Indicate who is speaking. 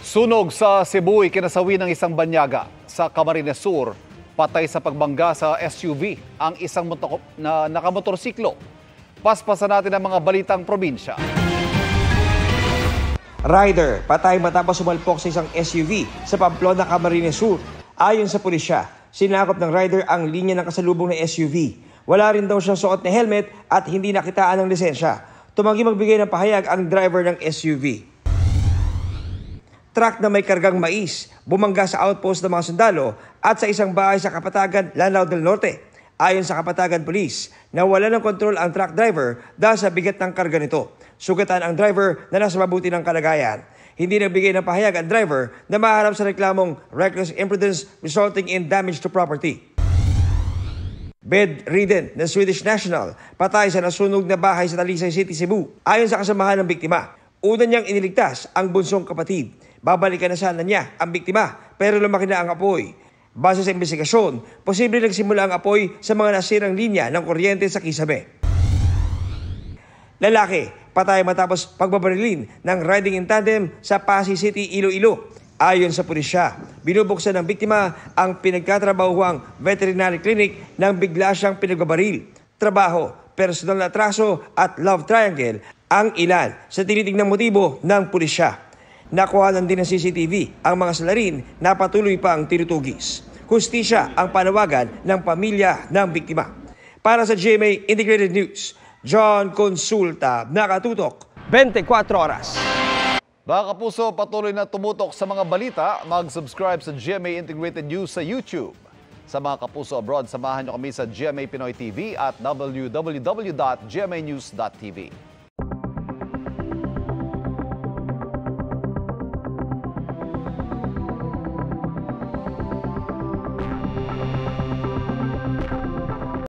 Speaker 1: Sunog sa Cebu, ikinasawi ng isang banyaga sa Camarines Sur. Patay sa pagbangga sa SUV ang isang nakamotorsiklo. Paspasan natin ang mga balitang probinsya.
Speaker 2: Rider, patay matapos sumalpok sa isang SUV sa Pamplona, Camarines Sur. Ayon sa pulisya, sinakop ng rider ang linya ng kasalubong na SUV. Wala rin daw siyang suot na helmet at hindi nakitaan ng lisensya. Tumanggi magbigay ng pahayag ang driver ng SUV. Truck na may kargang mais, bumangga sa outpost ng mga sundalo at sa isang bahay sa Kapatagan, Lanao del Norte. Ayon sa Kapatagan Police, nawala ng kontrol ang truck driver dahil sa bigat ng karga nito. Sugatan ang driver na nasa mabuti ng kalagayan. Hindi nagbigay ng pahayag ang driver na maharap sa reklamong reckless imprudence resulting in damage to property. Bedridden na Swedish national, patay sa nasunog na bahay sa Talisay City, Cebu. Ayon sa kasamahan ng biktima, una niyang iniligtas ang bunsong kapatid. Babalikan na sana niya ang biktima pero lumaki na ang apoy. Base sa investigasyon, posible nagsimula ang apoy sa mga nasirang linya ng kuryente sa kisame. Lalaki, patay matapos pagbabarilin ng riding in tandem sa Pasay City, Iloilo. Ayon sa pulisya, binubuksan ng biktima ang pinagkatrabahuang veterinary clinic nang bigla siyang pinagbabaril. Trabaho, personal na atraso at love triangle ang ilan sa tinitingnang motibo ng pulisya. Nakuhanan din ng CCTV ang mga salarin na patuloy pang tinutugis. Hustisya ang panawagan ng pamilya ng biktima. Para sa GMA Integrated News, John Consulta, nakatutok 24 oras.
Speaker 1: Mga kapuso, patuloy na tumutok sa mga balita. Mag-subscribe sa GMA Integrated News sa YouTube. Sa mga kapuso abroad, samahan nyo kami sa GMA Pinoy TV at www.gmanews.tv.